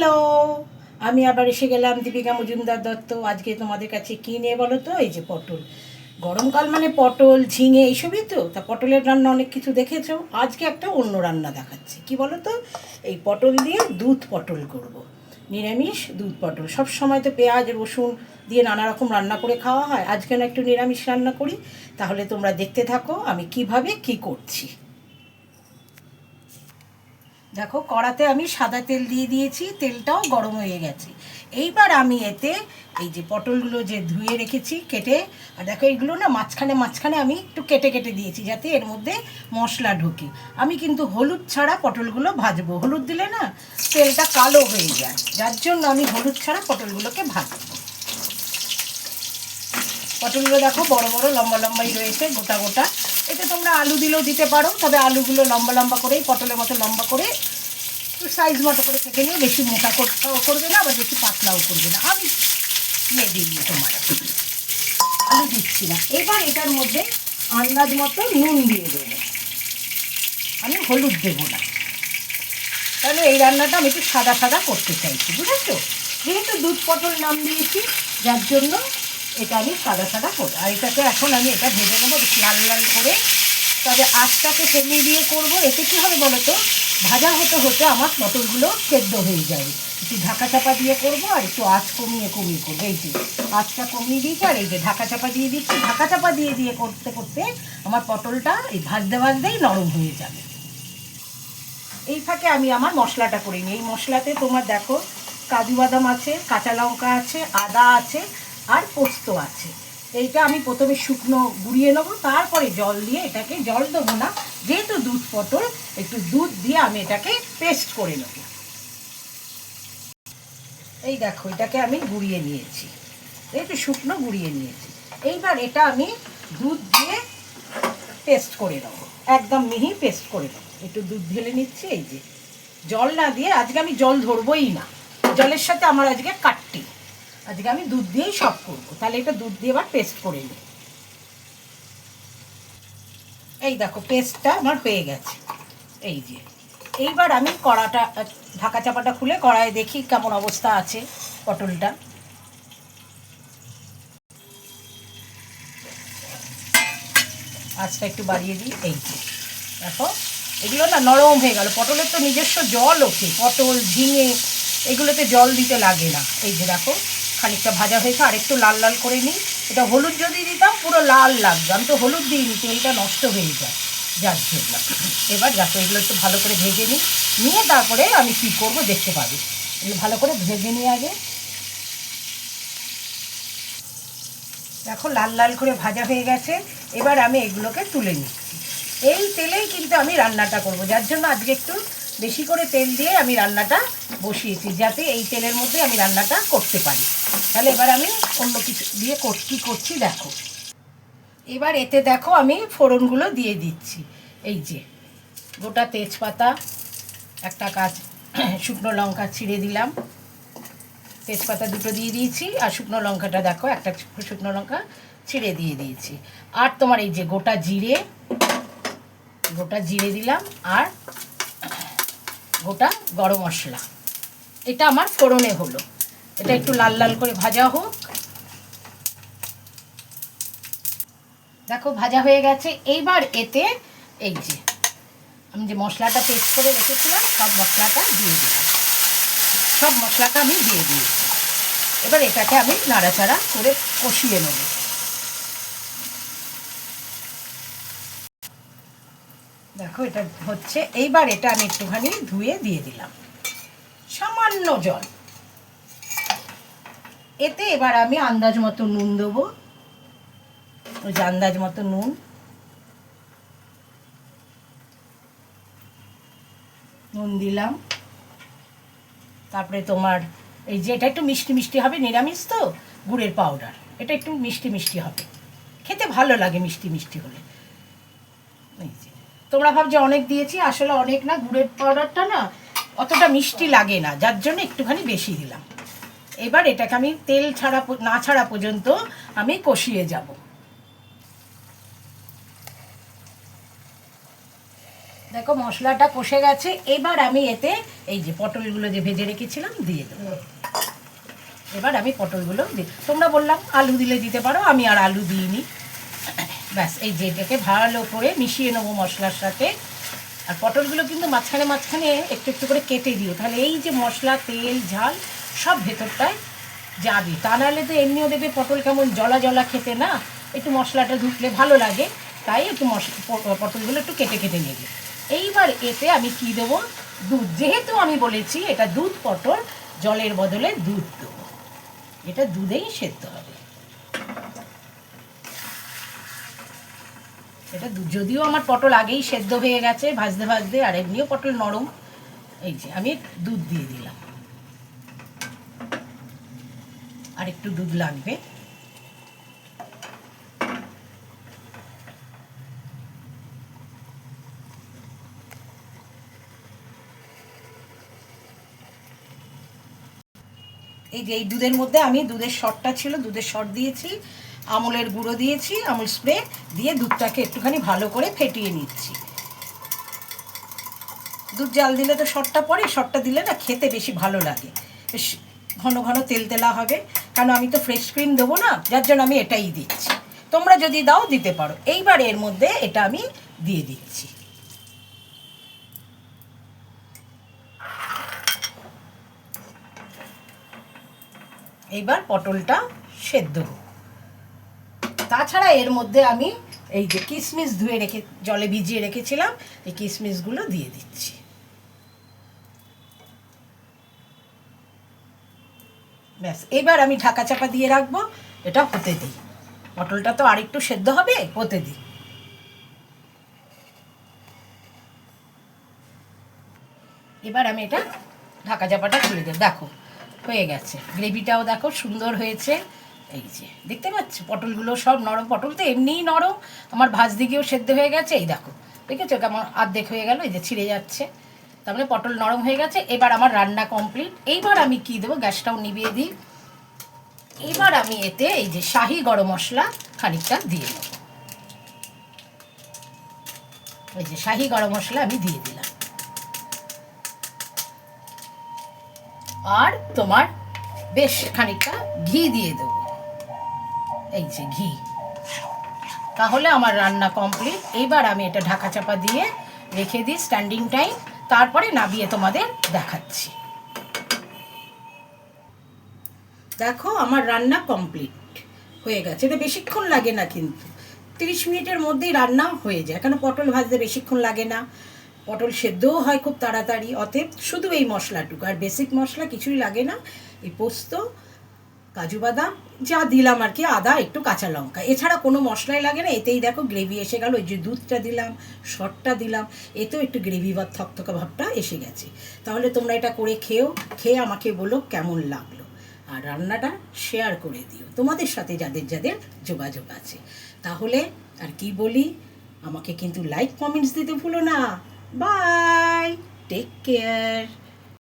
Hello, আমি আবার এসে গেলাম দীপিকা মজুমদার দত্ত। আজকে তোমাদের কাছে কী নিয়ে বলো তো? এই যে পটল, গরমকাল মানে পটল ঝিঙে এইসবই তো। তা পটলের রান্না অনেক কিছু দেখেছো, আজকে একটা অন্য রান্না দেখাচ্ছি। কি বলো তো? এই পটল দিয়ে দুধ পটল করব, নিরামিষ দুধ পটল। সব সময় তো পেঁয়াজ রসুন দিয়ে নানা রকম রান্না করে খাওয়া হয়, আজকে না একটু নিরামিষ রান্না করি। তাহলে তোমরা দেখতে থাকো আমি কিভাবে কি করছি। দেখো, কড়াতে আমি সাদা তেল দিয়ে দিয়েছি, তেলটাও গরম হয়ে গেছে। এইবার আমি এতে এই যে পটলগুলো যে ধুয়ে রেখেছি কেটে, আর দেখো এইগুলো না মাঝখানে মাঝখানে আমি একটু কেটে কেটে দিয়েছি যাতে এর মধ্যে মশলা ঢোকে। আমি কিন্তু হলুদ ছাড়া পটলগুলো ভাজবো, হলুদ দিলে না তেলটা কালো হয়ে যায়, যার জন্য আমি হলুদ ছাড়া পটলগুলোকে ভাজবো। পটলগুলো দেখো বড় বড় লম্বা লম্বাই রয়েছে, গোটা গোটা। এতে তোমরা আলু দিলেও দিতে পারো, তবে আলুগুলো লম্বা লম্বা করেই পটলের মতো লম্বা করে সাইজ মতো করে কেটে নিয়ে, বেশি মোটা করবে না আবার বেশি পাতলাও করবে না। আমি দিই তোমার আলু দিচ্ছি না। এবার এটার মধ্যে আন্দাজ মতো নুন দিয়ে দেবো, আমি হলুদ দেবো না। তাহলে এই রান্নাটা আমি একটু সাদা সাদা করতে চাইছি, বুঝেছো? যেহেতু দুধ পটল নাম দিয়েছি, যার জন্য এটা আমি সাদা সাদা করবো। আর এটাকে এখন আমি এটা ভেজে নেবো লাল লাল করে, তবে আঁচটাকে কমিয়ে দিয়ে করবো। এতে কী হবে বলো তো, ভাজা হতে হতে আমার পটলগুলো সেদ্ধ হয়ে যাবে। একটু ঢাকা চাপা দিয়ে করবো আর একটু আঁচ কমিয়ে কমিয়ে করবো। এই যে আঁচটা কমিয়ে দিয়েছি, আর এই যে ঢাকা চাপা দিয়ে দিচ্ছি। ঢাকা চাপা দিয়ে দিয়ে করতে করতে আমার পটলটা এই ভাজতে ভাজতেই নরম হয়ে যাবে। এই ফাঁকে আমি আমার মশলাটা করে নিই। এই মশলাতে তোমার দেখো কাজু বাদাম আছে, কাঁচা লঙ্কা আছে, আদা আছে, আর পোস্ত আছে। এইটা আমি প্রথমে শুকনো গুঁড়িয়ে নেবো, তারপরে জল দিয়ে এটাকে, জল দেবো না যেহেতু দুধ পটল, একটু দুধ দিয়ে আমি এটাকে পেস্ট করে নেব। এই দেখো এটাকে আমি গুঁড়িয়ে নিয়েছি, একটু শুকনো গুঁড়িয়ে নিয়েছি। এইবার এটা আমি দুধ দিয়ে পেস্ট করে নেবো, একদম মিহি পেস্ট করে নেবো। একটু দুধ ঢেলে নিচ্ছি। এই যে জল না দিয়ে, আজকে আমি জল ধরবই না, জলের সাথে আমার আজকে কাটটি, আজকে আমি দুধ দিয়েই সব করবো। তাহলে এটা দুধ দিয়ে এবার পেস্ট করে নিই। এই দেখো পেস্টটা আমার হয়ে গেছে। এই যে এইবার আমি কড়াটা, ঢাকা চাপাটা খুলে কড়াইয়ে দেখি কেমন অবস্থা আছে পটলটা। আঁচটা একটু বাড়িয়ে দিই। এই যে দেখো এগুলো না নরম হয়ে গেল। পটলের তো নিজস্ব জল ওঠে, পটল ঝিঙে এগুলোতে জল দিতে লাগে না। এই যে দেখো খানিকটা ভাজা হয়েছে, আর একটু লাল লাল করে নিই। এটা হলুদ যদি দিতাম পুরো লাল লাগবে, আমি তো হলুদ দিইনি, তেলটা নষ্ট হয়ে যায় যার জন্য। এবার দেখো এগুলো একটু ভালো করে ভেজে নিই, নিয়ে তারপরে আমি কী করবো দেখতে পাবি। এগুলো ভালো করে ভেজে নিই আগে। দেখো লাল লাল করে ভাজা হয়ে গেছে, এবার আমি এগুলোকে তুলে নিচ্ছি। এই তেলেই কিন্তু আমি রান্নাটা করব, যার জন্য আজকে একটু বেশি করে তেল দিয়ে আমি রান্নাটা বসিয়েছি, যাতে এই তেলের মধ্যে আমি রান্নাটা করতে পারি। তাহলে এবার আমি অন্য কিছু দিয়ে কী করছি দেখো। এবার এতে দেখো আমি ফোড়নগুলো দিয়ে দিচ্ছি। এই যে গোটা তেজপাতা, একটা শুকনো লঙ্কা ছিঁড়ে দিলাম, তেজপাতা দুটো দিয়ে দিয়েছি, আর শুকনো লঙ্কাটা দেখো একটা শুকনো লঙ্কা ছিঁড়ে দিয়ে দিয়েছি। আর তোমার এই যে গোটা জিরে দিলাম, আর গোটা গরম মশলা। এটা আমার ফোড়নে হলো, এটা একটু লাল লাল করে ভাজা হোক। দেখো ভাজা হয়ে গেছে। এইবার এতে এই যে আমি যে মশলাটা পেস্ট করে রেখেছিলাম সব মশলাটা দিয়ে দিলাম, সব মশলাটা আমি দিয়ে দিয়েছি। এবার এটাকে আমি নাড়াচাড়া করে কষিয়ে নেব। দেখো এটা হচ্ছে। এইবার এটা আমি একটুখানি ধুয়ে দিয়ে দিলাম, সামান্য জল। এতে এবার আমি আন্দাজ মতো নুন দেবো, ওই যে আন্দাজ মতো নুন দিলাম। তারপরে তোমার এই যে এটা একটু মিষ্টি মিষ্টি হবে, নিরামিষ তো, গুড়ের পাউডার, এটা একটু মিষ্টি মিষ্টি হবে, খেতে ভালো লাগে মিষ্টি মিষ্টি হলে। এই যে তোমরা ভাবছো অনেক দিয়েছি, আসলে অনেক না, গুড়ের পাউডারটা না অতটা মিষ্টি লাগে না, যার জন্য একটুখানি বেশি দিলাম। এবার এটাকে আমি তেল না ছাড়া পর্যন্ত আমি কষিয়ে যাব। দেখো মশলাটা কষে গেছে। এবার আমি এতে এই যে পটলগুলো যে ভেজে রেখেছিলাম দিয়ে দেবো। এবার আমি পটলগুলো দিই, তোমরা বললাম আলু দিলে দিতে পারো, আমি আর আলু দিইনি। ব্যাস এই যে এটাকে ভালো করে মিশিয়ে নেবো মশলার সাথে। আর পটলগুলো কিন্তু মাঝখানে মাঝখানে একটু একটু করে কেটে দিও, তাহলে এই যে মশলা তেল ঝাল সব ভেতরটায় যাবে। তা নাহলে তো এমনিও দেখবে পটল কেমন জলা জলা খেতে না, একটু মশলাটা ঢুকলে ভালো লাগে, তাই একটু পটলগুলো একটু কেটে কেটে নেবে। এইবার এতে আমি কি দেবো, দুধ। যেহেতু আমি বলেছি এটা দুধ পটল, জলের বদলে দুধ দেবো, এটা দুধেই সেদ্ধ হবে। এটা যদিও আমার পটল আগেই সেদ্ধ হয়ে গেছে ভাজতে ভাজতে, আর এমনিও পটল নরম। এই যে আমি দুধ দিয়ে দিলাম, আর একটু দুধ লাগবে। এই যে এই দুধের মধ্যে আমি দুধের শরটা ছিল, দুধের শর দিয়েছি, আমুলের গুঁড়ো দিয়েছি, আমুল স্প্রে দিয়ে দুধটাকে একটুখানি ভালো করে ফেটিয়ে নিচ্ছি। দুধ জাল দিলে তো শরটা পড়ে, শরটা দিলে না খেতে বেশি ভালো লাগে, বেশ ঘন ঘন তেলতেলা হবে। কারণ আমি তো ফ্রেশ ক্রিম দেবো না, যার জন্য আমি এটাই দিচ্ছি। তোমরা যদি দাও দিতে পারো। এইবার এর মধ্যে এটা আমি দিয়ে দিচ্ছি। এইবার পটলটা সেদ্ধ হোক। তাছাড়া এর মধ্যে আমি এই যে কিশমিশ ধুয়ে রেখে জলে ভিজিয়ে রেখেছিলাম, এই কিশমিশগুলো দিয়ে দিচ্ছি। ব্যাস এবার আমি ঢাকা চাপা দিয়ে রাখবো, এটা হতে দিই। পটলটা তো আর একটু সেদ্ধ হবে, হতে দিই। এবার আমি এটা ঢাকা চাপাটা খুলে দেব। দেখো হয়ে গেছে, গ্রেভিটাও দেখো সুন্দর হয়েছে। এই যে দেখতে পাচ্ছ পটলগুলো সব নরম, পটল তো এমনিই নরম, আমার ভাজতে গিয়েও সেদ্ধ হয়ে গেছে। এই দেখো দেখেছো কেমন আর্ধেক হয়ে গেল, এই যে ছিঁড়ে যাচ্ছে, তার মানে পটল নরম হয়ে গেছে। এবার আমার রান্না কমপ্লিট। এইবার আমি কি দেবো, গ্যাসটাও নিভিয়ে দিই। এবার আমি এতে এই যে শাহি গরম মশলা খানিকটা দিয়ে দেবো। এই যে শাহি গরম মশলা আমি দিয়ে দিলাম, আর তোমার বেশ খানিকটা ঘি দিয়ে দেবো। এই যে ঘি, তাহলে আমার রান্না কমপ্লিট। এইবার আমি এটা ঢাকা চাপা দিয়ে রেখে দিই স্ট্যান্ডিং টাইম, তারপরে নামিয়ে তোমাদের দেখাচ্ছি। দেখো আমার রান্না কমপ্লিট হয়ে গেছে। এটা বেশিক্ষণ লাগে না, কিন্তু 30 মিনিটের মধ্যেই রান্না হয়ে যায়, কেন পটল ভাজতে বেশিক্ষণ লাগে না, পটল সেদ্ধও হয় খুব তাড়াতাড়ি। অতএব শুধু এই মশলাটুকু, আর বেসিক মশলা কিছুই লাগে না। এই পোস্ত, কাজু বাদাম যা দিলাম আর কি, আদা, একটু কাঁচা লঙ্কা, এছাড়া কোনো মশলাই লাগে না। এতেই দেখো গ্রেভি এসে গেল। ওই যে দুধটা দিলাম, শরটা দিলাম, এতেও একটু গ্রেভি বা থকথকা ভাবটা এসে গেছে। তাহলে তোমরা এটা করে খেয়ে আমাকে বলো কেমন লাগলো, আর রান্নাটা শেয়ার করে দিও তোমাদের সাথে যাদের যাদের যোগাযোগ আছে। তাহলে আর কি বলি, আমাকে কিন্তু লাইক কমেন্টস দিতে ভুলো না। Bye, take care.